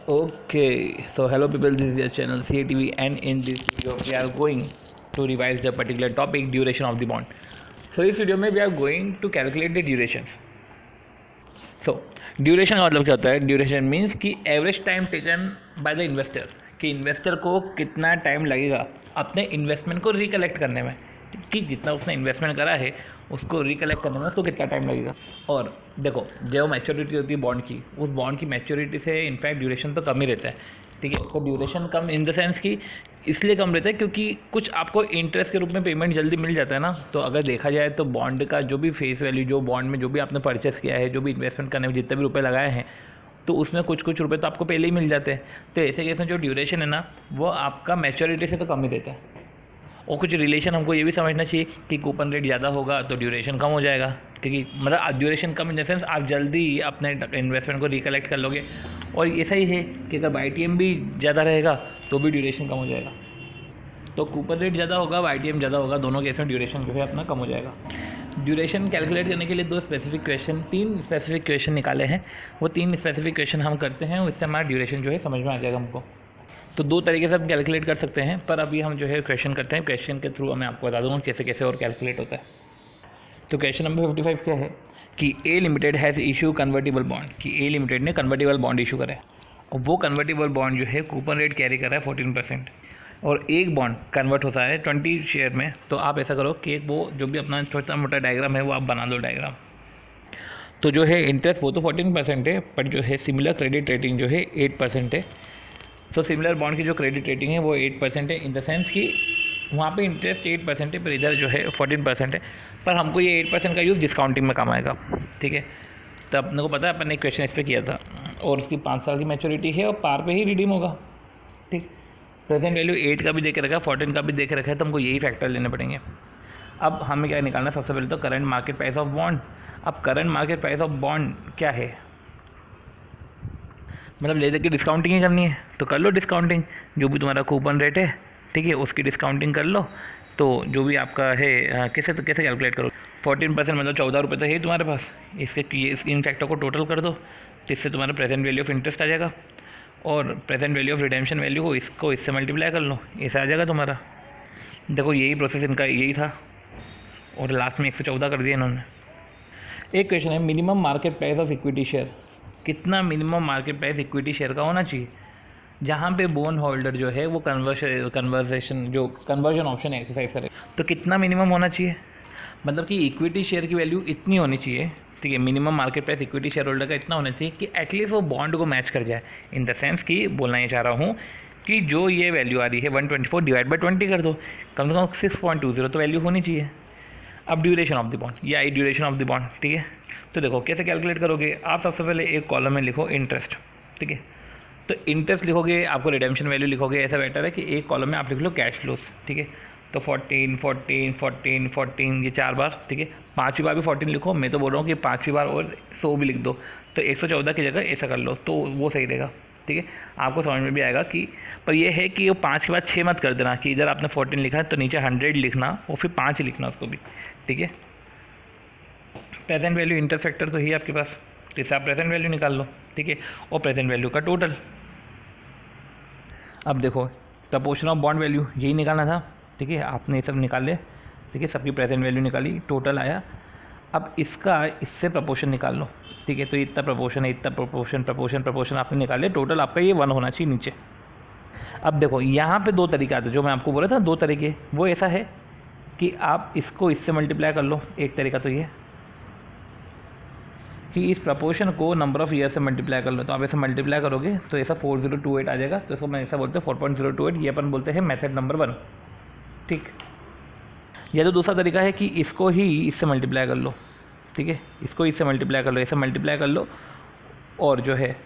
Okay, so hello people, this is your channel CATV, and in this video we are going to revise the particular topic duration of the bond. So इस video में we are going to calculate the duration. So duration का मतलब क्या होता है? Duration means कि average time taken by the investor, कि investor को कितना टाइम लगेगा अपने इन्वेस्टमेंट को रिकलेक्ट करने में, कि जितना उसने इन्वेस्टमेंट करा है उसको रिकलेक्ट करने में उसको कितना टाइम लगेगा। और देखो, जो मैच्योरिटी होती है बॉन्ड की, उस बॉन्ड की मैच्योरिटी से इनफैक्ट ड्यूरेशन तो कम ही रहता है, ठीक है। तो duration come in the sense कि इसलिए कम रहता है क्योंकि कुछ आपको इंटरेस्ट के रूप में पेमेंट जल्दी मिल जाता है ना। तो अगर देखा जाए तो बॉन्ड का जो भी फेस वैल्यू, जो बॉन्ड में जो भी आपने परचेस किया है, जो भी इन्वेस्टमेंट करने में जितने भी रुपए लगाए हैं, तो उसमें कुछ कुछ रुपए तो आपको पहले ही मिल जाते हैं। तो ऐसे केस में जो ड्यूरेशन है ना, वो आपका मैच्योरिटी से तो कम ही रहता है। और कुछ रिलेशन हमको ये भी समझना चाहिए कि कूपन रेट ज़्यादा होगा तो ड्यूरेशन कम हो जाएगा, क्योंकि मतलब duration come in the sense आप जल्दी अपने इन्वेस्टमेंट को रिकलेक्ट कर लोगे। और ऐसा ही है कि अगर YTM भी ज़्यादा रहेगा तो भी ड्यूरेशन कम हो जाएगा। तो कूपन रेट ज़्यादा होगा, YTM ज़्यादा होगा, दोनों केस में ड्यूरेशन जो है अपना कम हो जाएगा। ड्यूरेशन कैलकुलेट करने के लिए तीन स्पेसिफिक क्वेश्चन निकाले हैं। वो 3 स्पेसिफिक क्वेश्चन हम करते हैं, इससे हमारा ड्यूरेशन जो है समझ में आ जाएगा हमको। तो 2 तरीके से हम कैलकुलेट कर सकते हैं, पर अभी हम जो है क्वेश्चन करते हैं। क्वेश्चन के थ्रू मैं आपको बता दूँगा कैसे कैसे और कैलकुलेट होता है। तो क्वेश्चन नंबर 55 क्या है कि A limited has issue convertible bond, कि ए लिमिटेड ने कन्वर्टिबल बॉन्ड इशू करा है, और वो कन्वर्टिबल बॉन्ड जो है कूपन रेट कैरी कर रहा है 14%, और एक बॉन्ड कन्वर्ट होता है 20 शेयर में। तो आप ऐसा करो कि वो जो भी अपना छोटा मोटा डायग्राम है वो आप बना लो डायग्राम। तो जो है इंटरेस्ट वो तो 14% है, बट जो है सिमिलर क्रेडिट रेटिंग जो है 8% है। तो सिमिलर बॉन्ड की जो क्रेडिट रेटिंग है वो 8% है, इन द सेंस कि वहाँ पे इंटरेस्ट 8% है, पर इधर जो है 14% है। पर हमको ये 8% का यूज़ डिस्काउंटिंग में काम आएगा, ठीक है। तो अपने को पता है, अपन ने क्वेश्चन इस पर किया था, और उसकी 5 साल की मैच्योरिटी है और पार पे ही रिडीम होगा, ठीक। प्रेजेंट वैल्यू 8 का भी देख रखा है, 14 का भी देख रखा है, तो हमको यही फैक्टर लेने पड़ेंगे। अब हमें क्या निकालना है? सबसे पहले तो current market price of bond. अब current market price of bond क्या है, मतलब ले दे के डिस्काउंटिंग ही करनी है तो कर लो डिस्काउंटिंग। जो भी तुम्हारा कूपन रेट है, ठीक है, उसकी डिस्काउंटिंग कर लो। तो जो भी आपका है कैसे कैलकुलेट करो? 14% मतलब 14 रुपये तो है ही तुम्हारे पास। इन फैक्टर को टोटल कर दो, जिससे तुम्हारा प्रेजेंट वैल्यू ऑफ इंटरेस्ट आ जाएगा, और present value of redemption value को इससे मल्टीप्लाई कर लो, ऐसा आ जाएगा तुम्हारा। देखो, यही प्रोसेस इनका यही था, और लास्ट में 114 कर दिया इन्होंने। एक क्वेश्चन है, minimum market price of equity share. कितना minimum market price equity share का होना चाहिए जहाँ पे बॉन्ड होल्डर जो है वो कन्वर्जन ऑप्शन एक्सरसाइज करे? तो कितना मिनिमम होना चाहिए? मतलब कि इक्विटी शेयर की वैल्यू इतनी होनी चाहिए, ठीक है। Minimum market price equity share holder का इतना होना चाहिए कि एटलीस्ट वो बॉन्ड को मैच कर जाए। इन द सेंस कि बोलना ये चाह रहा हूँ कि जो ये वैल्यू आ रही है 124 डिवाइड बाई 20 कर दो, कम से कम 6.20 तो वैल्यू होनी चाहिए। अब ड्यूरेशन ऑफ द बॉन्ड, या आई ड्यूरेशन ऑफ द बॉन्ड, ठीक है। तो देखो कैसे कैलकुलेट करोगे? आप सबसे पहले एक कॉलम में लिखो इंटरेस्ट, ठीक है। तो इंटरेस्ट लिखोगे, आपको रिडेम्पशन वैल्यू लिखोगे, ऐसा बेटर है कि एक कॉलम में आप लिख लो कैश फ्लोस, ठीक है। तो 14 14 14 14 ये 4 बार, ठीक है। 5वीं बार भी 14 लिखो, मैं तो बोल रहा हूँ कि 5वीं बार और 100 भी लिख दो, तो 114 की जगह ऐसा कर लो, तो वो सही रहेगा, ठीक है। आपको समझ में भी आएगा कि, पर ये है कि वो 5 के बाद 6 मत कर देना, कि इधर आपने 14 लिखा है तो नीचे 100 लिखना और फिर 5 ही लिखना उसको भी, ठीक है। प्रेजेंट वैल्यू इंटरेस्ट फैक्टर तो ही आपके पास, इससे आप प्रेजेंट वैल्यू निकाल लो, ठीक है, और प्रेजेंट वैल्यू का टोटल। अब देखो, प्रपोर्शन ऑफ बॉन्ड वैल्यू यही निकालना था, ठीक है। आपने ये सब निकाल लिया, ठीक है, सबकी प्रेजेंट वैल्यू निकाली, टोटल आया। अब इसका इससे प्रपोर्शन निकाल लो, ठीक है। तो इतना प्रपोर्शन है, इतना प्रपोर्शन आपने निकाल लिया, टोटल आपका ये 1 होना चाहिए नीचे। अब देखो, यहाँ पे 2 तरीके आते हैं, जो मैं आपको बोला था 2 तरीके, वो ऐसा है कि आप इसको इससे मल्टीप्लाई कर लो। एक तरीका तो ये कि इस प्रपोर्शन को नंबर ऑफ़ ईयर से मल्टीप्लाई कर लो। तो आप ऐसे मल्टीप्लाई करोगे तो ऐसा 4028 आ जाएगा। तो इसको मैं ऐसा बोलते हैं 4.028, ये अपन बोलते हैं मेथड नंबर 1, ठीक। या तो दूसरा तरीका है कि इसको ही इससे मल्टीप्लाई कर लो, ठीक है, इसको इससे मल्टीप्लाई कर लो, ऐसे मल्टीप्लाई कर लो, और जो है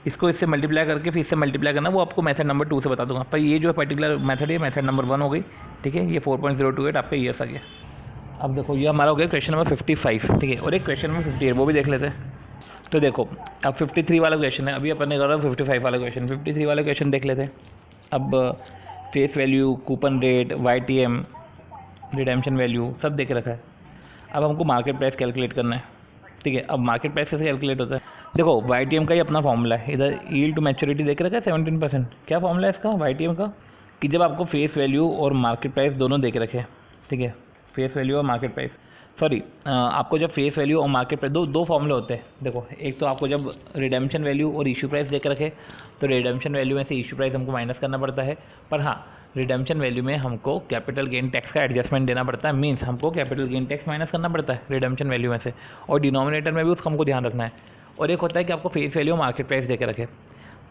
इसको इससे मल्टीप्लाई करके फिर इससे मल्टीप्लाई करना, वो आपको मेथड नंबर 2 से बता दूंगा। पर ये जो पर्टिकुलर मेथड है मेथड नंबर 1 हो गई, ठीक है। ये 4.028 आपका ईयर्स आ गया। अब देखो, ये हमारा हो गया क्वेश्चन नंबर 55, ठीक है। और एक क्वेश्चन नंबर 50 है, वो भी देख लेते हैं। तो देखो, अब 53 वाला क्वेश्चन है, अभी अपन ने करा 55 वाला क्वेश्चन। 53 वाला क्वेश्चन देख लेते हैं। अब face value, coupon rate, YTM, redemption value सब देख रखा है। अब हमको मार्केट प्राइस कैलकुलेट करना है, ठीक है। अब मार्केट प्राइस कैसे कैलकुलेट होता है? देखो YTM का ही अपना फॉर्मूला है, इधर यील्ड टू मैच्योरिटी देख रखा है 17%। क्या फॉर्मूला है इसका YTM का, कि जब आपको फेस वैल्यू और मार्केट प्राइस दोनों देख रखे हैं, ठीक है, फेस वैल्यू और मार्केट प्राइस, सॉरी आपको जब फेस वैल्यू और मार्केट प्राइस दो फॉर्मूले होते हैं। देखो एक तो आपको जब रिडेम्पशन वैल्यू और इशू प्राइस देख रखे तो रिडेम्पशन वैल्यू में से इशू प्राइस हमको माइनस करना पड़ता है, पर हाँ रिडेम्पशन वैल्यू में हमको कैपिटल गेन टैक्स का एडजस्टमेंट देना पड़ता है, मीन्स हमको कैपिटल गेन टैक्स माइनस करना पड़ता है रिडेम्पशन वैल्यू में से, और डिनोमिनेटर में भी उसका हमको ध्यान रखना है। और एक होता है कि आपको फेस वैल्यू और मार्केट प्राइस देकर रखे,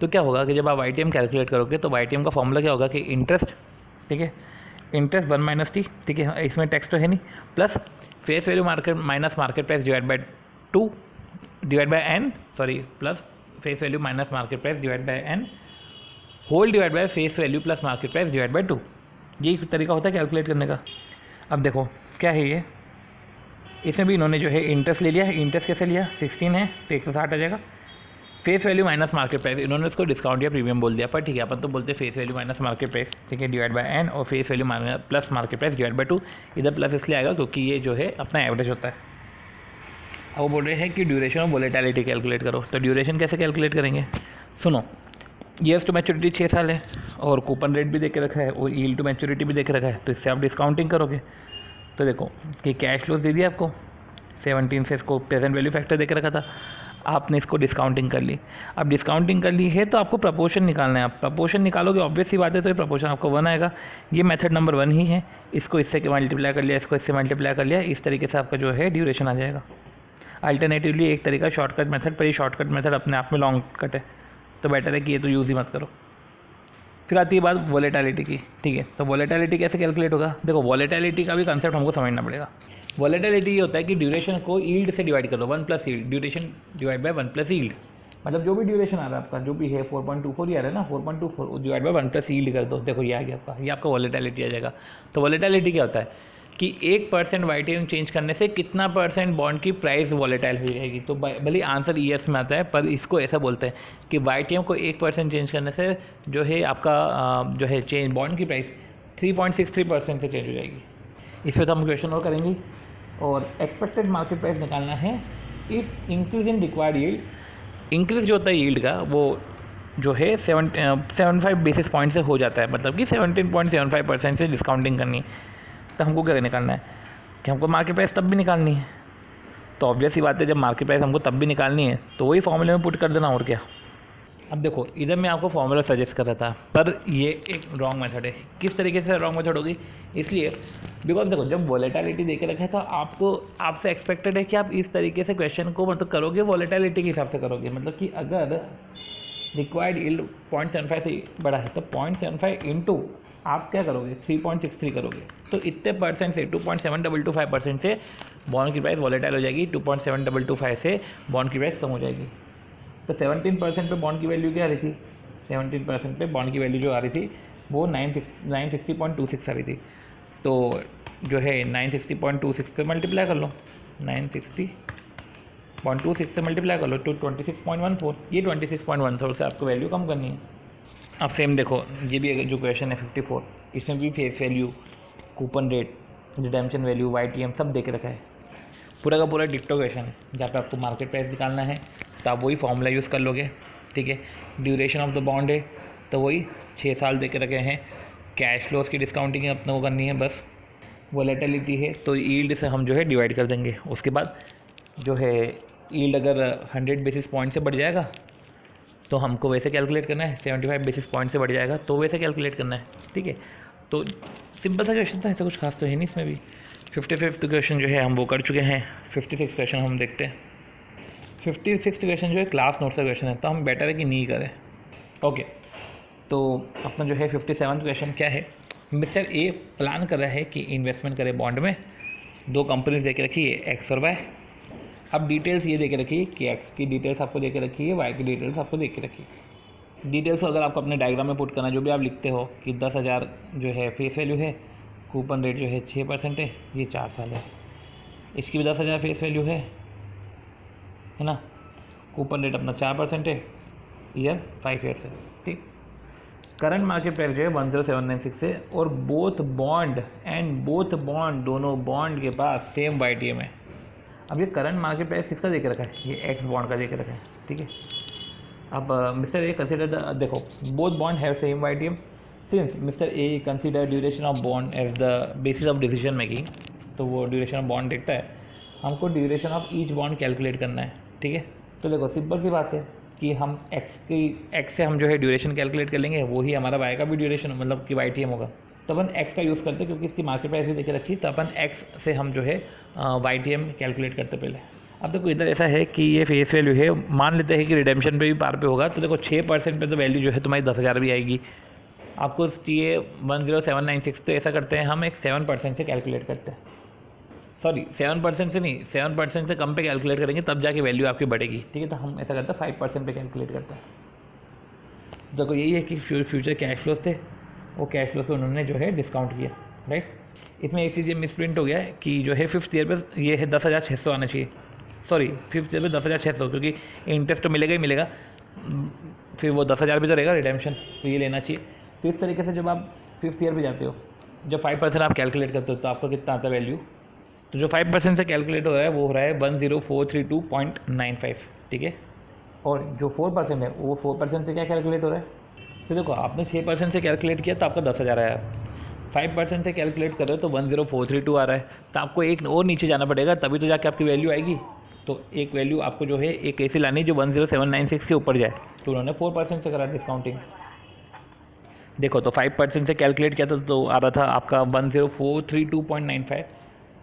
तो क्या होगा कि जब आप YTM कैलकुलेट करोगे तो YTM का फॉर्मूला क्या होगा कि इंटरेस्ट, ठीक है, इंटरेस्ट 1 माइनस टी, ठीक है, इसमें टैक्स तो है नहीं, plus face value market minus market price divide by 2 divide by n, sorry plus face value minus market price divide by n whole divide by face value plus market price divide by 2। ये तरीका होता है calculate करने का। अब देखो क्या है ये, इसमें भी इन्होंने जो है इंटरेस्ट ले लिया है। इंटरेस्ट कैसे लिया, 16 है तो 160 आ जाएगा। Face value minus market price, इन्होंने उसको डिस्काउंट या प्रीमियम बोल दिया, पर ठीक है अपन तो बोलते हैं face value minus market price, ठीक है, डिवाइड बाय n, और face value minus plus market price divide by 2। इधर प्लस इसलिए आएगा क्योंकि ये जो है अपना एवरेज होता है। अब वो बोल रहे हैं कि ड्यूरेशन ऑफ वोलेटिलिटी कैलकुलेट करो, तो ड्यूरेशन कैसे कैलकुलेट करेंगे, सुनो, ईयर्स टू मैच्योरिटी 6 साल है और कूपन रेट भी देख के रखा है और यील्ड टू मैच्योरिटी भी देख के रखा है, तो इससे आप डिस्काउंटिंग करोगे। तो देखो कि कैश फ्लोज दे दिया आपको 17 से, इसको प्रेजेंट वैल्यू फैक्टर देकर रखा था, आपने इसको डिस्काउंटिंग कर ली। अब डिस्काउंटिंग कर ली है तो आपको प्रपोर्शन निकालना है। आप प्रपोर्शन निकालोगे ऑब्वियस सी बात है, तो ये प्रपोर्शन आपको 1 आएगा। ये मेथड नंबर 1 ही है, इसको इससे मल्टीप्लाई कर लिया, इसको इससे मल्टीप्लाई कर लिया, इस तरीके से आपका जो है ड्यूरेशन आ जाएगा। अल्टरनेटिवली एक तरीका शॉर्टकट मेथड, पर ये शॉर्टकट मेथड अपने आप में लॉन्ग कट है, तो बेटर है कि ये तो यूज़ ही मत करो। फिर आती है बात वोलेटिलिटी की, ठीक है, तो वोलेटिलिटी कैसे कैलकुलेट होगा। देखो वोलेटिलिटी का भी कंसेप्ट हमको समझना पड़ेगा। वोलेटिलिटी ये होता है कि ड्यूरेशन को यील्ड से डिवाइड कर दो, 1 plus yield, duration divide by 1 plus yield, मतलब जो भी ड्यूरेशन आ रहा है आपका, जो भी है 4.24 ही आ रहा है ना, 4.24 डिवाइड बाय 1 प्लस यील्ड कर दो, देखो ये आ गया आपका, ये आपका वोलेटिलिटी आ जाएगा। तो वोलेटिलिटी क्या होता है कि 1% YTM चेंज करने से कितना % बॉन्ड की प्राइस वॉलेटाइल हो जाएगी। तो भले आंसर ईयर्स में आता है, पर इसको ऐसा बोलते हैं कि YTM को 1% चेंज करने से जो है आपका जो है चेंज बॉन्ड की प्राइस 3.63% से चेंज हो जाएगी। इस पर तो हम क्वेश्चन और करेंगे। और एक्सपेक्टेड मार्केट प्राइस निकालना है if increase in required yield. Increase जो होता है यील्ड का वो जो है 75 बेसिस पॉइंट से हो जाता है, मतलब कि 17.75% से डिस्काउंटिंग करनी है। तो हमको क्या निकालना है कि हमको मार्केट प्राइस तब भी निकालनी है। तो ऑब्वियस ही बात है, जब मार्केट प्राइस हमको तब भी निकालनी है तो वही फॉर्मूले में पुट कर देना, और क्या। अब देखो इधर मैं आपको फॉर्मूला सजेस्ट कर रहा था, पर ये एक रॉन्ग मेथड है। किस तरीके से रॉन्ग मेथड होगी, इसलिए बिकॉज देखो जब वोलेटिलिटी देके रखा है तो आपको आपसे एक्सपेक्टेड है कि आप इस तरीके से क्वेश्चन को मतलब करोगे, वोलेटिलिटी के हिसाब से करोगे। मतलब कि अगर रिक्वायर्ड यील्ड 0.75 से बड़ा है तो 0.75 इंटू आप क्या करोगे 3.63 करोगे, तो इतने % से 2.7225% से बॉन्ड की प्राइस वॉलेटाइल हो जाएगी, 2.7225 से बॉन्ड की प्राइस कम हो जाएगी। तो 17% पे बॉन्ड की वैल्यू क्या आ रही थी, 17% पे बॉन्ड की वैल्यू जो आ रही थी वो 960.26 आ रही थी। तो जो है 960.26 पे मल्टीप्लाई कर लो, 960.26 से मल्टीप्लाई कर लो तो 26.14, ये 26.14 से आपको वैल्यू कम करनी है। अब सेम देखो ये भी जो क्वेश्चन है 54, इसमें भी face value, coupon rate, redemption value, YTM सब देख रखा है। पूरा का पूरा डिक्टो क्वेश्चन है, जहाँ पे आपको मार्केट प्राइस निकालना है तो आप वही फॉर्मूला यूज़ कर लोगे, ठीक है। ड्यूरेशन ऑफ द बॉन्ड है तो वही 6 साल दे के रखे हैं। कैश फ्लोज की डिस्काउंटिंग अपने को करनी है बस। वोलेटिलिटी है तो यील्ड से हम जो है डिवाइड कर देंगे। उसके बाद जो है यील्ड अगर 100 बेसिस पॉइंट से बढ़ जाएगा तो हमको वैसे कैलकुलेट करना है, 75 बेसिस पॉइंट से बढ़ जाएगा तो वैसे कैलकुलेट करना है, ठीक है। तो सिंपल सा क्वेश्चन था, ऐसा कुछ खास तो है नहीं इसमें भी। 55th क्वेश्चन जो है हम वो कर चुके हैं। 56th क्वेश्चन हम देखते हैं। 56th क्वेश्चन जो है क्लास नोट का क्वेश्चन है, तो हम बेटर है कि नहीं करें। ओके, तो अपना जो है 57th क्वेश्चन क्या है, मिस्टर ए प्लान कर रहा है कि इन्वेस्टमेंट करे बॉन्ड में। 2 कंपनीज दे के रखी है, एक्स और वाई। अब डिटेल्स ये दे के रखी है कि एक्स की डिटेल्स आपको दे के रखी है, वाई की डिटेल्स आपको दे के रखी है। डिटेल्स अगर आपको अपने डायग्राम में पुट करना, जो भी आप लिखते हो कि 10,000 जो है फेस वैल्यू है, कूपन रेट जो है 6% है, ये 4 साल है। इसकी भी 10,000 फेस वैल्यू है ना, कूपन रेट अपना 4% है, ईयर 5 ईयर्स है, ठीक। करंट मार्केट प्राइस जो है 10796 है और बोथ बॉन्ड दोनों बॉन्ड के पास सेम YTM है। अब ये करंट मार्केट प्राइस किसका देके रखा है, ये एक्स बॉन्ड का देके रखा है। ठीक है। अब मिस्टर ए कंसिडर देखो both bond have same YTM since mister A consider duration of bond as the basis of decision making, तो वो ड्यूरेशन ऑफ बॉन्ड देखता है, हमको duration of each bond calculate करना है। ठीक है, तो देखो सिंपल सी बात है कि हम x से हम जो है ड्यूरेशन कैलकुलेट कर लेंगे, वही हमारा y का भी ड्यूरेशन मतलब कि YTM होगा। तो अपन x का यूज़ करते हैं क्योंकि इसकी मार्केट प्राइस भी देखे रखी, तो अपन x से हम जो है YTM कैलकुलेट करते पहले। अब देखो इधर ऐसा है कि ये फेस वैल्यू है, मान लेते हैं कि रिडेम्पशन पे भी पार पे होगा, तो देखो 6% पे तो वैल्यू जो है तुम्हारी 10,000 भी आएगी। आपको चाहिए 10796, तो ऐसा करते हैं हम एक 7% से कैलकुलेट करते हैं, सॉरी 7% से नहीं, 7% से कम पे कैलकुलेट करेंगे तब जाके वैल्यू आपकी बढ़ेगी। ठीक है, तो हम ऐसा करते हैं 5% पे कैलकुलेट करते हैं। देखो यही है कि फ्यूचर कैश फ्लोज थे, वो कैश फ्लोज पे उन्होंने जो है डिस्काउंट किया, राइट। इसमें एक चीज़ ये मिसप्रिंट हो गया है कि जो है 5th ईयर पर ये है 10,600 आना चाहिए, सॉरी 5th ईयर पर 10,600, क्योंकि इंटरेस्ट तो मिलेगा ही मिलेगा, फिर वो 10,000 भी तो रहेगा रिडेम्पशन, तो ये लेना चाहिए। तो इस तरीके से जब आप 5th ईयर पर जाते हो, जब 5% आप कैलकुलेट करते हो तो आपको कितना आता है वैल्यू, तो जो 5% से कैलकुलेट हो रहा है वो हो रहा है 10432.95। ठीक है, और जो 4% है वो 4% से क्या कैलकुलेट हो रहा है, तो देखो आपने 6% से कैलकुलेट किया तो आपका 10,000 आया, 5% से कैलकुलेट कर रहे हो तो 10432 आ रहा है, तो आपको एक और नीचे जाना पड़ेगा तभी तो जाके आपकी वैल्यू आएगी। तो एक वैल्यू आपको जो है एक ऐसी लानी जो 10796 के ऊपर जाए, तो उन्होंने 4% से करा डिस्काउंटिंग। देखो तो 5% से कैलकुलेट किया था तो आ रहा था आपका 10432.95,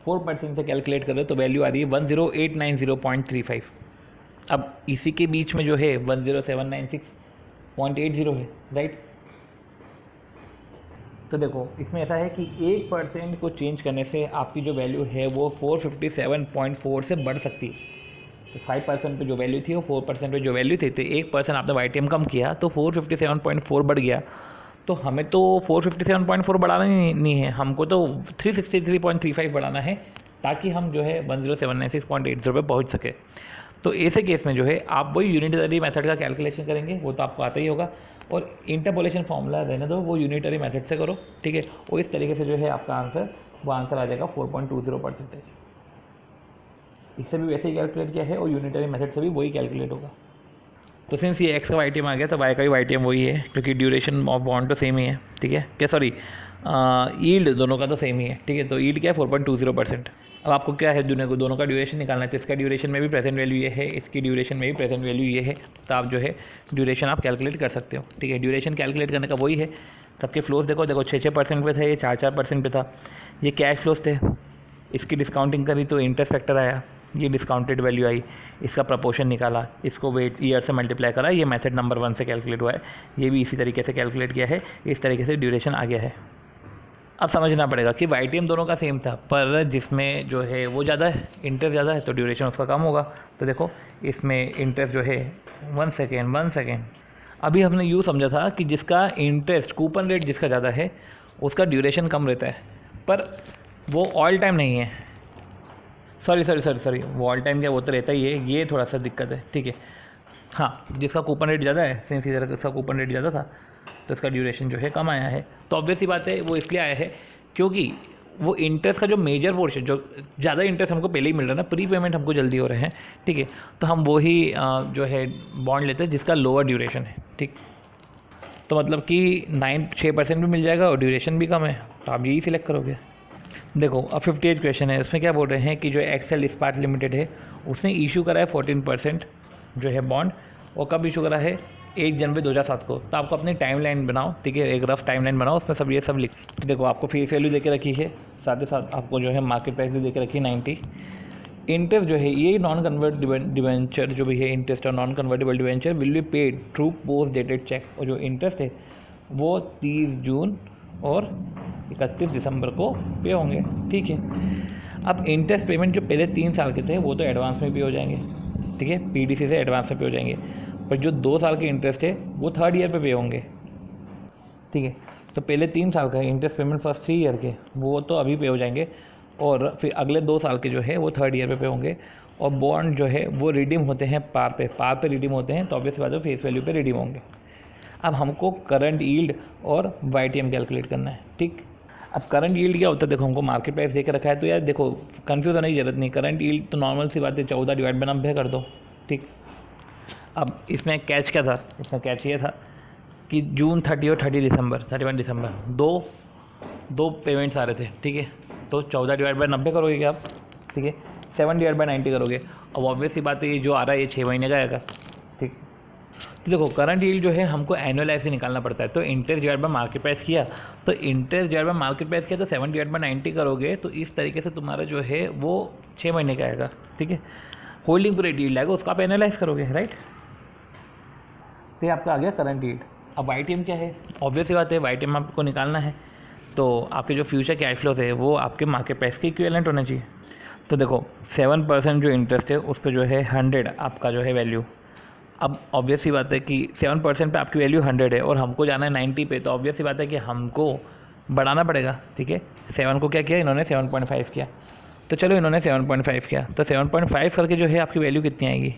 4% से कैलकुलेट कर रहे हो तो वैल्यू आ रही है 10890.35। अब इसी के बीच में जो है 10796.80 है, राइट। तो देखो इसमें ऐसा है कि 1% को चेंज करने से आपकी जो वैल्यू है वो 457.4 से बढ़ सकती है। तो 5% पे जो वैल्यू थी वो 4% पे जो वैल्यू थी, तो 1% आपने YTM कम किया तो 457.4 बढ़ गया। तो हमें तो 457.4 बढ़ाना ही नहीं है, हमको तो 363.35 बढ़ाना है ताकि हम जो है 10796.80 पे पहुँच सके। तो ऐसे केस में जो है आप वही यूनिटरी मेथड का कैलकुलेशन करेंगे, वो तो आपको आता ही होगा, और इंटरपोलेशन फॉर्मूला रहने दो, वो यूनिटरी मेथड से करो। ठीक है, और इस तरीके से जो है आपका आंसर वो आंसर आ जाएगा 4.20%। इससे भी वैसे ही कैलकुलेट किया है और यूनिटरी मेथड से भी वही कैलकुलेट होगा। तो सिंस ये एक्स का YTM आ गया तो वाई का भी YTM वही है, क्योंकि ड्यूरेशन ऑफ बॉन्ड तो सेम ही है। ठीक है, क्या सॉरी यील्ड दोनों का तो सेम ही है। ठीक है, तो यील्ड क्या है 4.20%। अब आपको क्या है दोनों का ड्यूरेशन निकालना है, तो इसका ड्यूरेशन में भी प्रेजेंट वैल्यू ये है, इसकी ड्यूरेशन में भी प्रेजेंट वैल्यू ये है, तो आप जो है ड्यूरेशन आप कैलकुलेट कर सकते हो। ठीक है, ड्यूरेशन कैलकुलेट करने का वही है। सबके फ्लोज देखो 6% पे था, ये 4% पे था, ये कैश फ्लोज थे, इसकी डिस्काउंटिंग करी तो इंटरेस्ट फैक्टर आया, ये डिस्काउंटेड वैल्यू आई, इसका प्रपोर्शन निकाला, इसको वेट ईयर से मल्टीप्लाई करा, ये मेथड नंबर 1 से कैलकुलेट हुआ है, ये भी इसी तरीके से कैलकुलेट किया है, इस तरीके से ड्यूरेशन आ गया है। अब समझना पड़ेगा कि YTM दोनों का सेम था, पर जिसमें जो है वो ज़्यादा है, इंटरेस्ट ज़्यादा है, तो ड्यूरेशन उसका कम होगा। तो देखो इसमें इंटरेस्ट जो है 1 सेकेंड, अभी हमने यूँ समझा था कि जिसका इंटरेस्ट कूपन रेट जिसका ज़्यादा है उसका ड्यूरेशन कम रहता है, पर वो ऑल टाइम नहीं है। सॉरी वो ऑल टाइम क्या, वो तो रहता ही है, ये थोड़ा सा दिक्कत है। ठीक है, हाँ जिसका कूपन रेट ज़्यादा है, सिंस इधर इसका कूपन रेट ज़्यादा था तो इसका ड्यूरेशन जो है कम आया है। तो ऑब्वियस ही बात है वो इसलिए आया है क्योंकि वो इंटरेस्ट का जो मेजर पोर्शन, जो ज़्यादा इंटरेस्ट हमको पहले ही मिल रहा है ना, प्री पेमेंट हमको जल्दी हो रहे हैं। ठीक है, तो हम वो ही जो है बॉन्ड लेते हैं जिसका लोअर ड्यूरेशन है। ठीक, तो मतलब कि 6% भी मिल जाएगा और ड्यूरेशन भी कम है, तो आप यही सिलेक्ट करोगे। देखो अब 58 क्वेश्चन है, उसमें क्या बोल रहे हैं कि जो एक्सेल इस्पात लिमिटेड है उसने इशू करा है 14% जो है बॉन्ड, और कब इशू करा है 1 जनवरी 2007 को। तो आपको अपनी टाइमलाइन बनाओ, ठीक है, एक रफ टाइमलाइन बनाओ, उसमें सब ये सब लिख। देखो आपको फेस वैल्यू देके रखी है, साथ ही साथ आपको जो है मार्केट प्राइस भी देके रखी है 90। इंटरेस्ट जो है ये नॉन कन्वर्टेबल डिवेंचर जो भी है, इंटरेस्ट और non convertible debenture will be paid through post dated cheque, और जो इंटरेस्ट है वो 30 जून और 31 दिसंबर को पे होंगे। ठीक है, अब इंटरेस्ट पेमेंट जो पहले 3 साल के थे वो तो एडवांस में पे हो जाएंगे। ठीक है, PDC से एडवांस में पे हो जाएंगे, पर जो 2 साल के इंटरेस्ट है वो 3rd ईयर पे होंगे। ठीक है, तो पहले 3 साल का इंटरेस्ट पेमेंट फर्स्ट 3 ईयर के वो तो अभी पे हो जाएंगे, और फिर अगले 2 साल के जो है वो 3rd ईयर पे होंगे। और बॉन्ड जो है वो रिडीम होते हैं पार पे रिडीम होते हैं, तो ऑब्वियस बात है फेस वैल्यू पे रिडीम होंगे। अब हमको करंट यील्ड और YTM कैलकुलेट करना है। ठीक, अब करंट यील्ड क्या होता है, देखो हमको मार्केट प्राइस देकर रखा है, तो यार देखो कंफ्यूज होने की जरूरत नहीं, करंट यील्ड तो नॉर्मल सी बात है 14 डिवाइड बाय 90 कर दो। ठीक, अब इसमें कैच क्या था, इसमें कैच ये था कि जून 30 और 31 दिसंबर दो पेमेंट्स आ रहे थे, ठीक है। तो 14/90 करोगे क्या आप, ठीक है, 7/90 करोगे। अब ऑब्वियस सी बात है, ये जो आ रहा है ये 6 महीने का आएगा, ठीक। तो देखो करंट यील्ड जो है हमको एनुअलाइज से निकालना पड़ता है। तो interest divide by market price किया, तो interest divide by market price किया तो 7/90 करोगे, तो इस तरीके से तुम्हारा जो है वो 6 महीने का आएगा, ठीक है। होल्डिंग पीरियड यील्ड आएगा, उसको आप एनालाइज करोगे, राइट। तो ये आपका आ गया करंट यील्ड। अब YTM क्या है, ऑब्वियस ही बात है, YTM आपको निकालना है तो आपके जो फ्यूचर कैश फ्लो है वो आपके मार्केट प्राइस के इक्विवेलेंट होना चाहिए। तो देखो 7% जो इंटरेस्ट है उस पर जो है 100 आपका जो है वैल्यू। अब ऑब्वियस सी बात है कि 7% पे आपकी वैल्यू 100 है और हमको जाना है 90 पे, तो ऑब्वियस सी बात है कि हमको बढ़ाना पड़ेगा, ठीक है। 7 को क्या किया इन्होंने, 7.5 किया। तो चलो इन्होंने 7.5 किया, तो 7.5 करके जो है आपकी वैल्यू कितनी आएगी।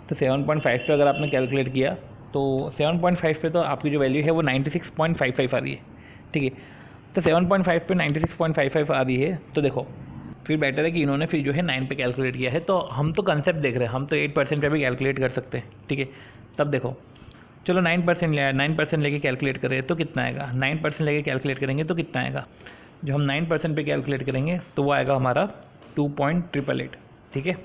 तो 7.5 पे अगर आपने कैलकुलेट किया तो 7.5 पे तो आपकी जो वैल्यू है वो 96.55 आ रही है, ठीक है। तो 7.5 पे 96.55 आ रही है, तो देखो फिर बेटर है कि इन्होंने फिर जो है 9 पे कैलकुलेट किया है। तो हम तो कंसेप्ट देख रहे हैं, हम तो 8% पे भी कैलकुलेट कर सकते हैं, ठीक है। तब देखो चलो 9% ले आया, 9% लेके कैलकुलेट करें तो कितना आएगा, 9% लेके कैलकुलेट करेंगे तो कितना आएगा। जो हम 9% पे कैलकुलेट करेंगे तो वो आएगा हमारा 2.888, ठीक है।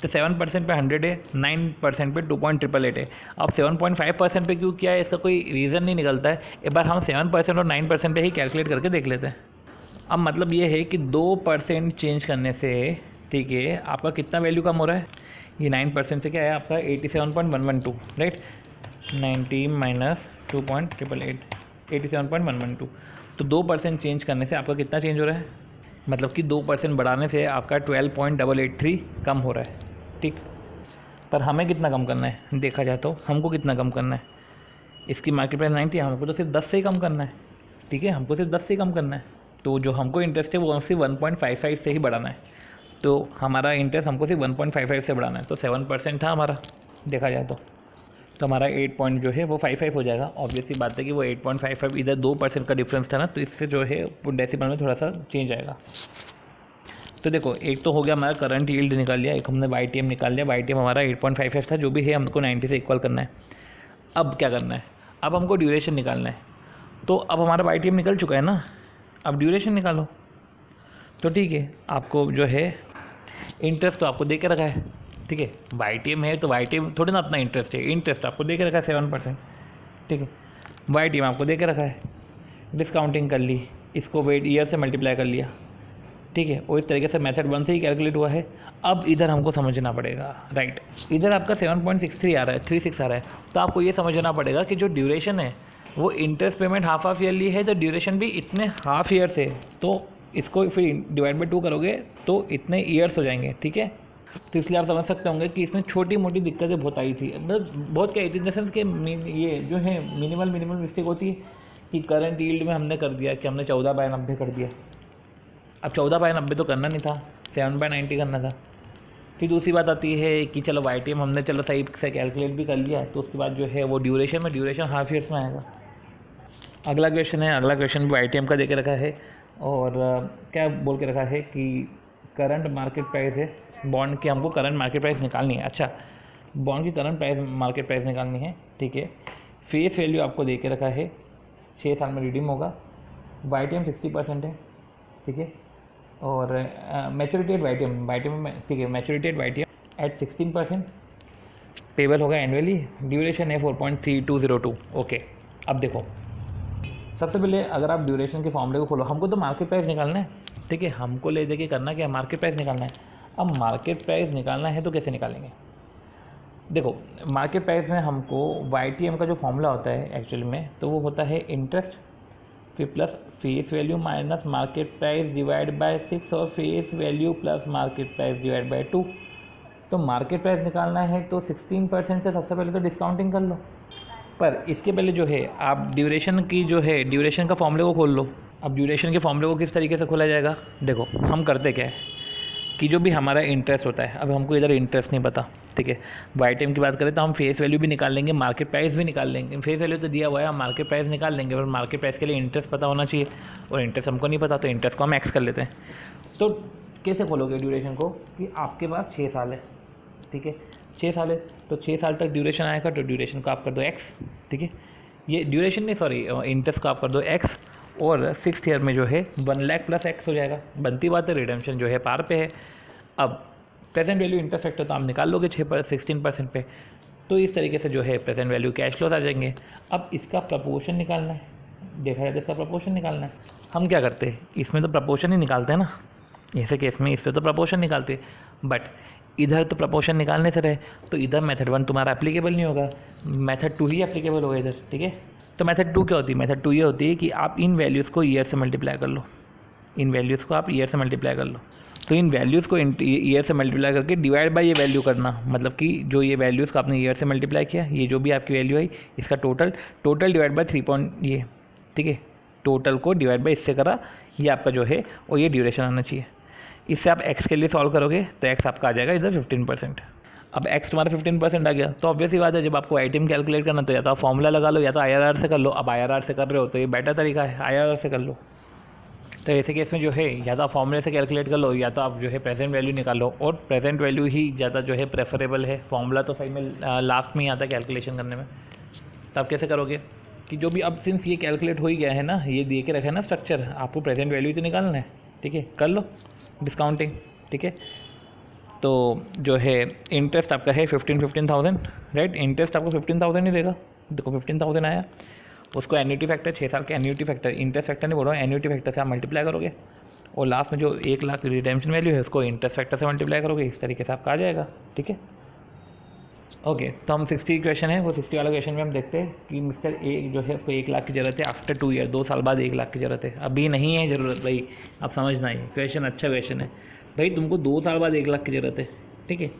तो 7% पे 100 है, 9% पे 2.888 है। अब 7.5% पे क्यों किया है इसका कोई रीज़न नहीं निकलता है। एक बार हम 7% और 9% पे ही कैलकुलेट करके देख लेते हैं। अब मतलब ये है कि 2% चेंज करने से, ठीक है, आपका कितना वैल्यू कम हो रहा है। ये 9% से क्या है आपका 87.112, राइट। 90 माइनस 2.888, 87.112। तो 2% चेंज करने से आपका कितना चेंज हो रहा है, मतलब कि 2% बढ़ाने से आपका 12.883 कम हो रहा है, ठीक। पर हमें कितना कम करना है देखा जाए तो, हमको कितना कम करना है, इसकी मार्केट प्राइस 90 है, हमको तो सिर्फ 10 से ही कम करना है, ठीक है, हमको सिर्फ 10 से ही कम करना है। तो जो हमको इंटरेस्ट है वो सिर्फ 1.55 से ही बढ़ाना है। तो हमारा इंटरेस्ट हमको सिर्फ 1.55 से बढ़ाना है। तो 7% था हमारा देखा जाए तो हमारा 8 पॉइंट जो है वो 55 हो जाएगा। ऑब्वियसली बात है कि वो 8.55 इधर 2% का डिफरेंस था ना, तो इससे जो है वो डेसिमल में थोड़ा सा चेंज आएगा। तो देखो एक तो हो गया हमारा करंट यील्ड निकाल लिया, एक हमने YTM निकाल लिया। YTM हमारा 8.55 था, जो भी है हमको 90 से इक्वल करना है। अब क्या करना है, अब हमको ड्यूरेशन निकालना है। तो अब हमारा YTM निकल चुका है ना, अब ड्यूरेशन निकालो। तो ठीक है, आपको जो है इंटरेस्ट तो आपको दे के रखा है, ठीक है। YTM है तो YTM थोड़ी ना अपना इंटरेस्ट है, इंटरेस्ट आपको दे के रखा है 7%, ठीक है। YTM आपको दे के रखा है, डिस्काउंटिंग कर ली, इसको वेट ईयर से मल्टीप्लाई कर लिया, ठीक है। और इस तरीके से मेथड 1 से ही कैलकुलेट हुआ है। अब इधर हमको समझना पड़ेगा, राइट। इधर आपका 7.63 आ रहा है, 36 आ रहा है। तो आपको ये समझना पड़ेगा कि जो ड्यूरेशन है वो इंटरेस्ट पेमेंट हाफ ईयरली है, तो ड्यूरेशन भी इतने हाफ ईयर से, तो इसको फिर डिवाइड बाई 2 करोगे तो इतने ईयर्स हो जाएंगे, ठीक है। तो इसलिए आप समझ सकते होंगे कि इसमें छोटी मोटी दिक्कतें बहुत आई थी, मतलब बहुत क्या आई थी इन द सेंस कि ये जो है मिनिमल मिस्टेक होती है कि करंट यील्ड में हमने कर दिया कि हमने 14/90 कर दिया। अब 14/90 तो करना नहीं था, 7/90 करना था। फिर दूसरी बात आती है कि चलो YTM हमने चलो सही से कैलकुलेट भी कर लिया, तो उसके बाद जो है वो ड्यूरेशन हाफ ईयर्स में आएगा। अगला क्वेश्चन है, अगला क्वेश्चन भी YTM का दे के रखा है और क्या बोल के रखा है कि करंट मार्केट प्राइस है बॉन्ड की, हमको करंट मार्केट प्राइस निकालनी है। अच्छा, बॉन्ड की करंट प्राइस मार्केट प्राइस निकालनी है, ठीक है। फेस वैल्यू आपको दे के रखा है 6 साल में रिडीम होगा। YTM 60% है, ठीक है। और मैच्योरिटी एट YTM में, ठीक है, maturity at YTM at 16%, payable होगा एनुअली, ड्यूरेशन है 4.3202, ओके। अब देखो सबसे पहले अगर आप ड्यूरेशन के फॉर्मूले को खोलो, हमको तो मार्केट प्राइस निकालना है, ठीक है। हमको ले दे के करना क्या, मार्केट प्राइस निकालना है। अब मार्केट प्राइस निकालना है तो कैसे निकालेंगे, देखो मार्केट प्राइस में हमको YTM का जो फॉर्मूला होता है एक्चुअली में, तो वो होता है इंटरेस्ट फिर plus face value minus market price divide bye 6 और face value plus market price divide by 2। तो मार्केट प्राइस निकालना है तो 16% से सबसे पहले तो डिस्काउंटिंग कर लो। पर इसके पहले जो है आप ड्यूरेशन की जो है ड्यूरेशन का फॉर्मूले को खोल लो। अब ड्यूरेशन के फॉर्मूले को किस तरीके से खोला जाएगा, देखो हम करते क्या है कि जो भी हमारा इंटरेस्ट होता है, अब हमको इधर इंटरेस्ट नहीं पता, ठीक है। YTM की बात करें तो हम फेस वैल्यू भी निकाल लेंगे, मार्केट प्राइस भी निकाल लेंगे। फेस वैल्यू तो दिया हुआ है, हम मार्केट प्राइस निकाल लेंगे, और मार्केट प्राइस के लिए इंटरेस्ट पता होना चाहिए, और इंटरेस्ट हमको नहीं पता तो इंटरेस्ट को हम एक्स कर लेते हैं। तो कैसे खोलोगे ड्यूरेशन को कि आपके पास 6 साल है, ठीक है। 6 साल है तो 6 साल तक ड्यूरेशन आएगा, तो ड्यूरेशन को आप कर दो x, ठीक है। ये ड्यूरेशन नहीं, सॉरी, इंटरेस्ट को आप कर दो x, और 6th ईयर में जो है 1 लाख प्लस x हो जाएगा। बनती बात है, रिडेम्पशन जो है पार पे है। अब प्रेजेंट वैल्यू इंटरेस्ट फैक्टर तो आप निकाल लोगे 16% पे, तो इस तरीके से जो है प्रेजेंट वैल्यू कैश फ्लोज आ जाएंगे। अब इसका प्रपोर्शन निकालना है, देखा जाए तो इसका प्रपोर्शन निकालना है। हम क्या करते हैं, इसमें तो प्रपोर्शन ही निकालते हैं ना, ऐसे केस में इस पर तो प्रपोर्शन निकालते हैं, बट इधर तो प्रपोर्शन निकालने से रहे तो इधर मेथड 1 तुम्हारा एप्लीकेबल नहीं होगा, मेथड 2 ही एप्लीकेबल होगा इधर, ठीक है। तो मेथड 2 क्या होती है, मेथड 2 ये होती है कि आप इन वैल्यूज़ को ईयर से मल्टीप्लाई कर लो, इन वैल्यूज़ को आप ईयर से मल्टीप्लाई कर लो। तो इन वैल्यूज़ को ईयर से मल्टीप्लाई करके डिवाइड बाय ये वैल्यू करना, मतलब कि जो ये वैल्यूज़ को आपने ईयर से मल्टीप्लाई किया, ये जो भी आपकी वैल्यू आई इसका टोटल डिवाइड बाय 3 ये, ठीक है, टोटल को डिवाइड बाय इससे करा, ये आपका जो है और ये ड्यूरेशन आना चाहिए। इससे आप x के लिए सॉल्व करोगे तो x आपका आ जाएगा इधर 15%। अब x तुम्हारा 15% आ गया, तो ऑब्वियस ही बात है जब आपको ITM कैलकुलेट करना तो या तो आप फॉर्मूला लगा लो या तो IRR से कर लो। अब IRR से कर रहे हो तो ये बेटर तरीका है, IRR से कर लो। तो ऐसे केस में जो है या तो आप फॉर्मूले से कैलकुलेट कर लो या तो आप जो है प्रेजेंट वैल्यू निकालो, और प्रेजेंट वैल्यू ही ज़्यादा जो है प्रेफरेबल है। फॉर्मूला तो सही में लास्ट में ही आता है कैलकुलेशन करने में। तो आप कैसे करोगे कि जो भी अब सिंस ये कैलकुलेट हो ही गया है ना, ये दे के रखा है ना स्ट्रक्चर, आपको प्रेजेंट वैल्यू तो निकालना है, ठीक है, कर लो डिस्काउंटिंग, ठीक है। तो जो है इंटरेस्ट आपका है 15,000, राइट, इंटरेस्ट आपको 15,000 ही देगा। देखो 15,000 आया, उसको एन्युटी फैक्टर, 6 साल के एन्युटी फैक्टर, इंटरेस्ट फैक्टर नहीं बोल रहा हूँ, एन्युटी फैक्टर से आप मल्टीप्लाई करोगे, और लास्ट में जो 1 लाख रिडेम्पशन वैल्यू है उसको इंटरेस्ट फैक्टर से मल्टीप्लाई करोगे, इस तरीके से आपका आ जाएगा, ठीक है। ओके, तो हम 60 क्वेश्चन है, वो 60 वाला क्वेश्चन में हम देखते हैं कि मिस्टर ए जो है उसको 1 लाख की ज़रूरत है आफ्टर 2 ईयर, 2 साल बाद 1 लाख की ज़रूरत है। अभी नहीं है ज़रूरत भाई, आप समझना ही, क्वेश्चन अच्छा क्वेश्चन है भाई, तुमको 2 साल बाद 1 लाख की ज़रूरत है, ठीक है।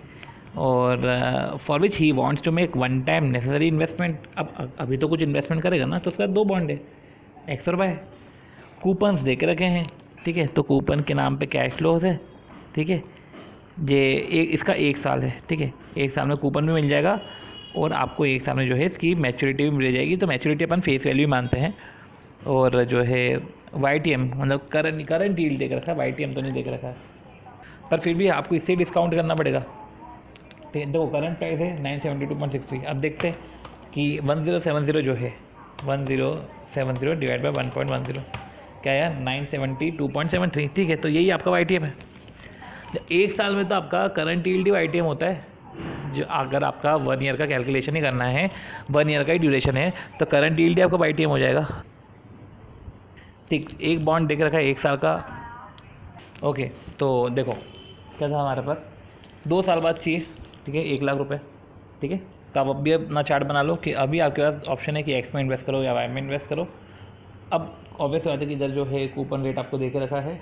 और for which he wants to make one time necessary investment. अब अभी तो कुछ इन्वेस्टमेंट करेगा ना, तो उसके बाद 2 बॉन्ड है, एक्स और वाई, कूपन्स दे के रखे हैं, ठीक है। तो कूपन के नाम पे कैश फ्लोज है, ठीक है। ये इसका 1 साल है, ठीक है, 1 साल में कूपन भी मिल जाएगा और आपको 1 साल में जो है इसकी मैच्योरिटी भी मिल जाएगी। तो मैच्योरिटी अपन फेस वैल्यू मानते हैं, और जो है YTM मतलब करंट यील्ड देख रखा है, YTM तो नहीं देख रखा है, पर फिर भी आपको इससे डिस्काउंट करना पड़ेगा। देखो करंट प्राइस है 972.63। अब देखते हैं कि 1070 जो है 1070 डिवाइड बाई 1.10 क्या है, 972.73, ठीक है। तो यही आपका YTM है। 1 साल में तो आपका करंट यील्ड ही YTM होता है। जो अगर आपका 1 ईयर का कैलकुलेशन ही करना है, 1 ईयर का ही ड्यूरेशन है, तो करंट यील्ड ही आपका YTM हो जाएगा, ठीक। एक बॉन्ड देख रखा है 1 साल का, ओके। तो देखो क्या था हमारे पास, 2 साल बाद चाहिए, ठीक है, 1 लाख रुपए, ठीक है। तो आप अभी अपना चार्ट बना लो कि अभी आपके पास ऑप्शन है कि एक्स में इन्वेस्ट करो या वाई में इन्वेस्ट करो। अब ऑब्वियस बात है कि इधर जो है कूपन रेट आपको दे के रखा है,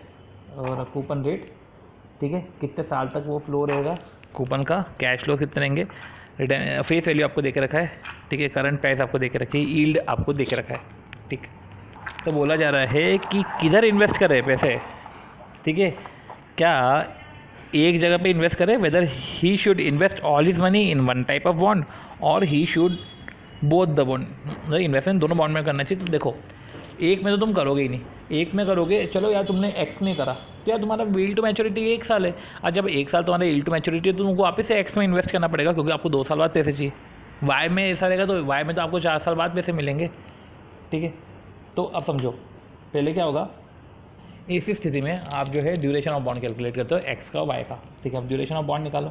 और कूपन रेट, ठीक है, कितने साल तक वो फ्लो रहेगा कूपन का, कैश फ्लो कितने रहेंगे, फेस वैल्यू आपको दे के रखा है, ठीक है, करंट प्राइस आपको दे के रखी है, यील्ड आपको दे के रखा है, ठीक। तो बोला जा रहा है कि किधर इन्वेस्ट करें पैसे, ठीक है, क्या एक जगह पे इन्वेस्ट करें, whether he should invest all his money in one type of bond or he should both the bond, मतलब इन्वेस्टमेंट दोनों बॉन्ड में करना चाहिए। तो देखो एक में तो तुम करोगे ही नहीं, एक में करोगे, चलो यार तुमने एक्स में करा तो यार तुम्हारा यील्ड टू मैच्योरिटी 1 साल है, और जब 1 साल तुम्हारा यील्ड टू मैच्योरिटी है तो तुमको वापस से एक्स में इन्वेस्ट करना पड़ेगा, क्योंकि आपको 2 साल बाद पैसे चाहिए। वाई में ऐसा रहेगा तो वाई में तो आपको 4 साल बाद पैसे मिलेंगे, ठीक है। तो अब समझो पहले क्या होगा, इस स्थिति में आप जो है ड्यूरेशन ऑफ बॉन्ड कैलकुलेट करते हो एक्स का वाई का, ठीक है। अब ड्यूरेशन ऑफ बॉन्ड निकालो,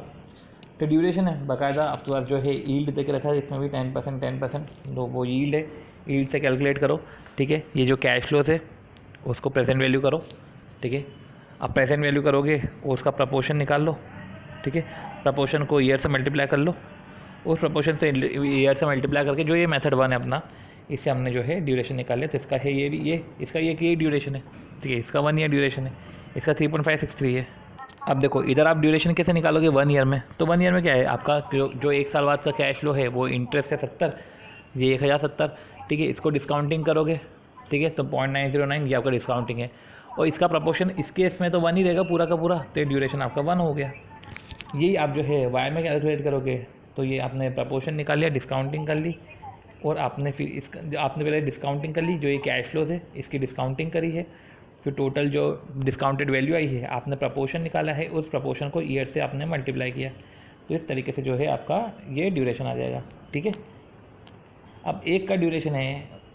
तो ड्यूरेशन है बाकायदा आपके पास जो है यील्ड दे के रखा है, इसमें भी 10%, तो वो यील्ड है, यील्ड से कैलकुलेट करो, ठीक है। ये जो कैश फ्लोज है उसको प्रेजेंट वैल्यू करो, ठीक है। अब प्रेजेंट वैल्यू करोगे और उसका प्रपोर्शन निकाल लो, ठीक है। प्रपोर्शन को ईयर से मल्टीप्लाई कर लो, उस प्रपोर्शन से ईयर से मल्टीप्लाई करके जो ये मेथड 1 है अपना, इससे हमने जो है ड्यूरेशन निकाल लिया। तो इसका है ये भी, ये इसका ये ड्यूरेशन है, ठीक है, इसका 1 ईयर ड्यूरेशन है, इसका 3.563 है। अब देखो इधर आप ड्यूरेशन कैसे निकालोगे 1 ईयर में, तो 1 ईयर में क्या है आपका जो 1 साल बाद का कैश फ्लो है वो इंटरेस्ट है 70, ये 1070, ठीक है। इसको डिस्काउंटिंग करोगे, ठीक है, तो 0.909 ये आपका डिस्काउंटिंग है, और इसका प्रपोर्शन इस केस में तो 1 ही रहेगा पूरा का पूरा, तो ड्यूरेशन आपका 1 हो गया। यही आप जो है वाई में कैलकुलेट करोगे, तो ये आपने प्रपोर्शन निकाल लिया, डिस्काउंटिंग कर ली, और आपने फिर इसका आपने पहले डिस्काउंटिंग कर ली, जो ये कैश फ्लोज है इसकी डिस्काउंटिंग करी है, फिर टोटल जो डिस्काउंटेड वैल्यू आई है आपने प्रपोर्शन निकाला है, उस प्रपोर्शन को ईयर से आपने मल्टीप्लाई किया, तो इस तरीके से जो है आपका ये ड्यूरेशन आ जाएगा। ठीक है, अब एक का ड्यूरेशन है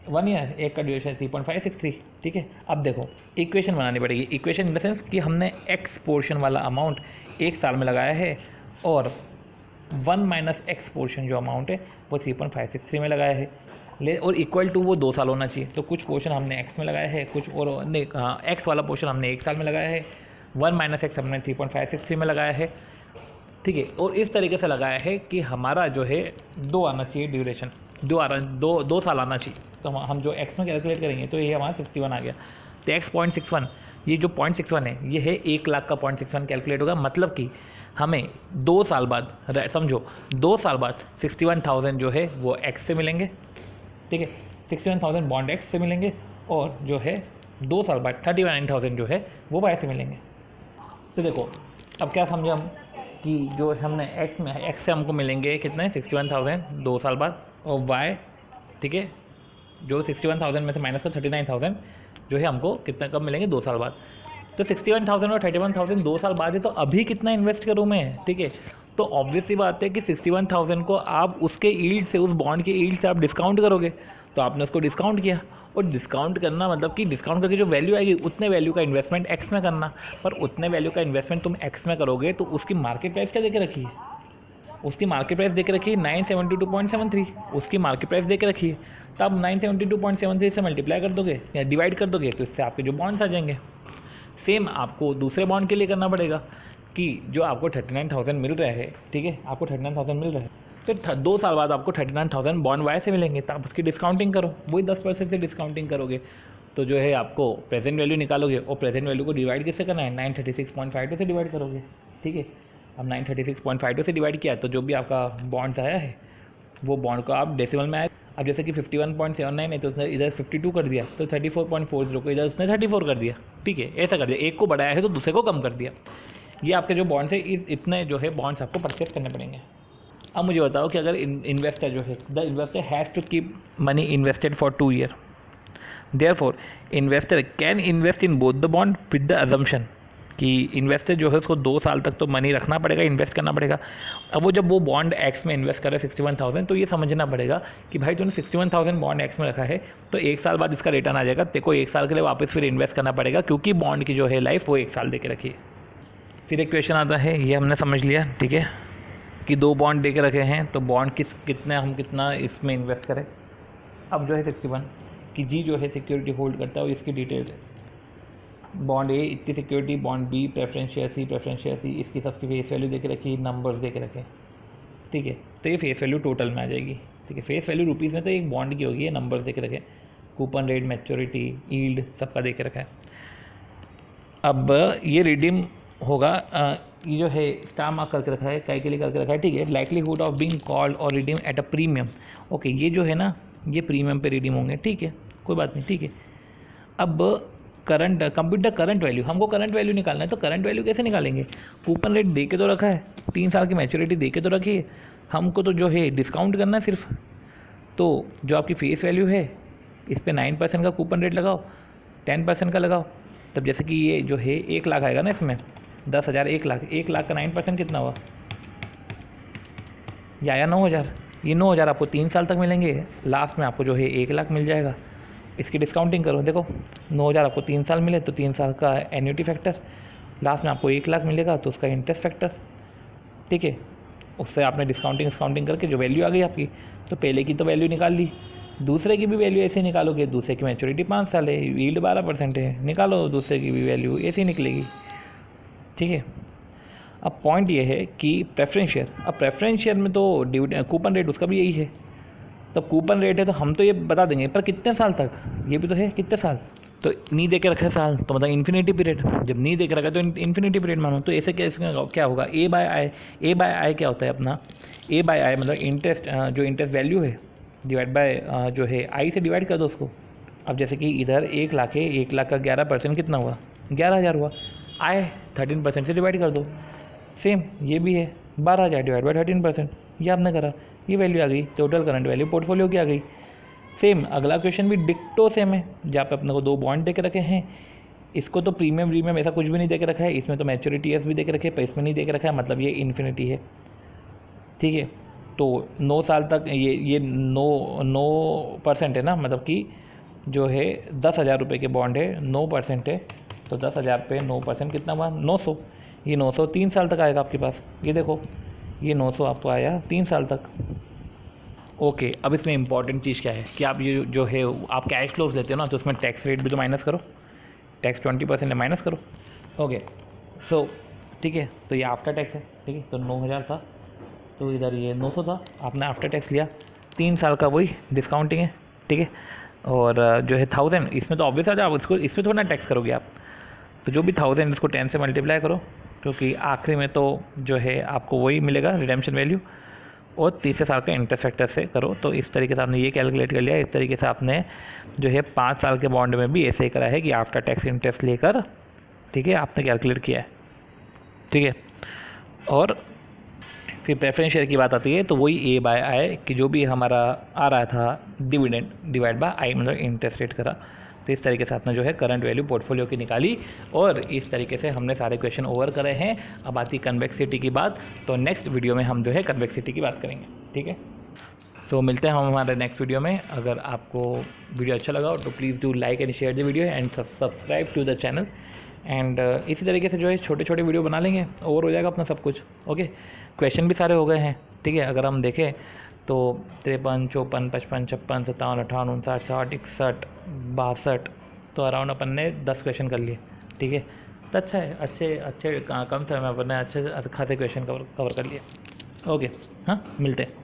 1 ईयर, एक का ड्यूरेशन 3.563। ठीक है, अब देखो इक्वेशन बनानी पड़ेगी। इक्वेशन इन द सेंस कि हमने एक्स पोर्शन वाला अमाउंट 1 साल में लगाया है और 1 माइनस एक्स पोर्शन जो अमाउंट है वो 3.563 में लगाया है और इक्वल टू वो 2 साल होना चाहिए। तो कुछ पोर्शन हमने एक्स में लगाया है, कुछ और नहीं, एक्स वाला पोर्शन हमने 1 साल में लगाया है, 1 माइनस एक्स हमने 3.563 में लगाया है। ठीक है, और इस तरीके से लगाया है कि हमारा जो है 2 आना चाहिए ड्यूरेशन, 2 साल आना चाहिए। तो हम जो एक्स में कैलकुलेट करेंगे तो ये हमारा 61 आ गया। तो एक्स 0.61, ये जो 0.61 है ये है 1 लाख का 0.61 कैलकुलेट होगा। मतलब कि हमें 2 साल बाद, समझो 2 साल बाद 61,000 जो है वो एक्स से मिलेंगे। ठीक है, 61,000 बॉन्ड एक्स से मिलेंगे और जो है 2 साल बाद 39,000 जो है वो वाई से मिलेंगे। तो देखो अब क्या समझे हम कि जो हमने एक्स से हमको मिलेंगे कितने 61,000 2 साल बाद, और वाई, ठीक है, जो 61,000 में से माइनस का 39,000 जो है हमको कितना कब मिलेंगे 2 साल बाद। तो 61,000 और 31,000 2 साल बाद है, तो अभी कितना इन्वेस्ट करूँ मैं। ठीक है, तो ऑब्वियस सी बात है कि 61,000 को आप उसके ईल्ड से, उस बॉन्ड के ईल्ड से आप डिस्काउंट करोगे। तो आपने उसको डिस्काउंट किया, और डिस्काउंट करना मतलब कि डिस्काउंट करके जो वैल्यू आएगी उतने वैल्यू का इन्वेस्टमेंट एक्स में करना। पर उतने वैल्यू का इन्वेस्टमेंट तुम एक्स में करोगे तो उसकी मार्केट प्राइस क्या दे के रखी है, उसकी मार्केट प्राइस दे के रखी है 972.73, उसकी मार्केट प्राइस दे के रखी है। तब 972.73 से मल्टीप्लाई कर दोगे या डिवाइड कर दोगे तो इससे आपके जो बॉन्ड्स आ जाएंगे। सेम आपको दूसरे बॉन्ड के लिए करना पड़ेगा कि जो आपको 39,000 मिल रहा है, ठीक है, आपको 39,000 मिल रहा है, तो 2 साल बाद आपको 39,000 बॉन्ड वाई से मिलेंगे। तो आप उसकी डिस्काउंटिंग करो, वही 10% से डिस्काउंटिंग करोगे तो जो है आपको प्रेजेंट वैल्यू निकालोगे, और प्रेजेंट वैल्यू को डिवाइड किससे करना है 936.52 से डिवाइड करोगे। ठीक है, अब 936.52 से डिवाइड किया तो जो भी आपका बॉन्ड्स आया है वो बॉन्ड को आप डेसिमल में आया। अब जैसे कि 51.79 है तो उसने इधर 52 कर दिया, तो 34.40 को इधर उसने 34 कर दिया। ठीक है, ऐसा कर दिया, एक को बढ़ाया है तो दूसरे को कम कर दिया। ये आपके जो बॉन्ड्स है इतने जो है बॉन्ड्स आपको परचेस करने पड़ेंगे। अब मुझे बताओ कि अगर इन्वेस्टर जो है, the investor has to keep money invested for 2 year, therefore investor can invest in both the bond with the assumption कि इन्वेस्टर जो है उसको 2 साल तक तो मनी रखना पड़ेगा, इन्वेस्ट करना पड़ेगा। अब वो जब वो बॉन्ड एक्स में इन्वेस्ट करे 61,000, तो ये समझना पड़ेगा कि भाई तूने 61,000 बॉन्ड एक्स में रखा है तो 1 साल बाद इसका रिटर्न आ जाएगा, तेरे को 1 साल के लिए वापस फिर इन्वेस्ट करना पड़ेगा, क्योंकि बॉन्ड की जो है लाइफ वो 1 साल दे के रखी है। फिर एक क्वेश्चन आता है, ये हमने समझ लिया, ठीक है, कि 2 बॉन्ड दे के रखे हैं तो बॉन्ड कितना इसमें इन्वेस्ट करें। अब जो है 61 कि जी जो है सिक्योरिटी होल्ड करता है और इसकी डिटेल है, बॉन्ड ए इतनी security, bond B preference share C, preference share C, इसकी सबकी फेस वैल्यू दे के रखी, नंबर्स दे के रखे। ठीक है, तो ये फेस वैल्यू टोटल में आ जाएगी। ठीक है, फेस वैल्यू रुपीज़ में तो एक बॉन्ड की होगी, ये नंबर्स दे के रखे, कूपन रेट, मैच्योरिटी, यील्ड सबका दे के रखा है। अब ये रिडीम होगा, ये जो है स्टार मार्क करके रखा है, काय के लिए करके रखा है। ठीक है, लाइकलीहुड ऑफ बीइंग कॉल्ड और redeem at a premium. Okay, ये जो है ना ये प्रीमियम पे रिडीम होंगे। ठीक है, कोई बात नहीं। ठीक है, अब current compute the current value, हमको करंट वैल्यू निकालना है। तो करंट वैल्यू कैसे निकालेंगे, कूपन रेट दे के तो रखा है, 3 साल की मैच्योरिटी दे के तो रखी है, हमको तो जो है डिस्काउंट करना है सिर्फ। तो जो आपकी फेस वैल्यू है इस पर 9% का कूपन रेट लगाओ, 10% का लगाओ। तब जैसे कि ये जो है 1 लाख आएगा ना, इसमें 10,000 1 लाख, 1 लाख का 9% कितना हुआ, ये आया 9,000। ये 9,000 आपको 3 साल तक मिलेंगे, लास्ट में आपको जो है 1 लाख मिल जाएगा। इसकी डिस्काउंटिंग करो, देखो 9,000 आपको 3 साल मिले तो 3 साल का एन्युटी फैक्टर, लास्ट में आपको 1 लाख मिलेगा तो उसका इंटरेस्ट फैक्टर। ठीक है, उससे आपने डिस्काउंटिंग करके जो वैल्यू आ गई आपकी, तो पहले की तो वैल्यू निकाल ली, दूसरे की भी वैल्यू ऐसे ही निकालोगे। दूसरे की मैच्योरिटी 5 साल है, यील्ड 12% है, निकालो दूसरे की भी वैल्यू ऐसे ही निकलेगी। ठीक है, अब पॉइंट ये है कि प्रेफरेंस शेयर, अब प्रेफरेंस शेयर में तो कूपन रेट उसका भी यही है। तो कूपन रेट है तो हम तो ये बता देंगे, पर कितने साल तक, ये भी तो है कितने साल। तो नी दे के रखा है साल, तो मतलब इन्फिनिटी पीरियड, जब नी दे के रखा है तो इन्फिनिटी पीरियड मानो। तो ऐसे क्या होगा, ए बाय आई क्या होता है अपना, ए बाय आई मतलब इंटरेस्ट, जो इंटरेस्ट वैल्यू है डिवाइड बाय जो है आई से डिवाइड कर दो उसको। अब जैसे कि इधर 1 लाख है, 1 लाख का 11% कितना हुआ, 11,000 हुआ, आय 13% से डिवाइड कर दो। सेम ये भी है 12,000 डिवाइड बाई 13%, ये आपने करा, ये वैल्यू आ गई, टोटल करंट वैल्यू पोर्टफोलियो की आ गई। सेम अगला क्वेश्चन भी डिक्टो सेम है, जहाँ पे अपने को 2 बॉन्ड दे के रखे हैं, इसको तो प्रीमियम ऐसा कुछ भी नहीं दे के रखा है, इसमें तो मैच्योरिटी एस भी दे के रखे है, पर इसमें नहीं दे के रखा है, मतलब ये इन्फिनिटी है। ठीक है। तो 9 साल तक ये 9% है ना, मतलब कि जो है 10,000 रुपये के बॉन्ड है, 9% है, तो 10,000 पे 9% कितना हुआ, 900। ये 900 3 साल तक आएगा आपके पास। ये देखो, ये 900 आपको आया 3 साल तक। ओके, अब इसमें इंपॉर्टेंट चीज़ क्या है कि आप ये जो है आप कैश फ्लोज लेते हो ना, तो उसमें टैक्स रेट भी तो माइनस करो, टैक्स 20% है, माइनस करो। ओके, सो ठीक है, तो ये आफ्टर टैक्स है। ठीक है, तो 9,000 था, तो इधर ये 900 था, आपने आफ्टर टैक्स लिया, 3 साल का वही डिस्काउंटिंग है। ठीक है, और जो है 1000, इसमें तो ऑब्वियस आ जाओ, इसको इसमें थोड़ा ना टैक्स करोगे आप, तो जो भी 1000 इसको 10 से मल्टीप्लाई करो, क्योंकि आखिरी में तो जो है आपको वही मिलेगा रिडेम्पशन वैल्यू, और 30 साल का इंटरेस्ट फैक्टर से करो। तो इस तरीके से आपने ये कैलकुलेट कर लिया। इस तरीके से आपने जो है 5 साल के बॉन्ड में भी ऐसे ही करा है कि आफ्टर टैक्स इंटरेस्ट लेकर, ठीक है, आपने कैलकुलेट किया है। ठीक है, और फिर प्रेफरेंस शेयर की बात आती है, तो वही A/I कि जो भी हमारा आ रहा था डिविडेंड डिवाइड बाय आई, मतलब इंटरेस्ट रेट करा। तो इस तरीके से आपने जो है करंट वैल्यू पोर्टफोलियो की निकाली, और इस तरीके से हमने सारे क्वेश्चन ओवर करे हैं। अब आती कन्वेक्सिटी की बात, तो नेक्स्ट वीडियो में हम जो है कन्वेक्सिटी की बात करेंगे। ठीक है, तो मिलते हैं हम हमारे नेक्स्ट वीडियो में। अगर आपको वीडियो अच्छा लगा हो तो please do like and share the video and subscribe to the channel. And इसी तरीके से जो है छोटे छोटे वीडियो बना लेंगे, ओवर हो जाएगा अपना सब कुछ। ओके, क्वेश्चन भी सारे हो गए हैं। ठीक है, अगर हम देखें तो 53, 54, 55, 56, 57, 58, 59, 60, 61, 62, तो अराउंड अपन ने 10 क्वेश्चन कर लिए। ठीक है, तो अच्छा है, अच्छे अच्छे कम समय में अपन ने अच्छे खासे क्वेश्चन कवर कर लिए। ओके, हाँ, मिलते हैं।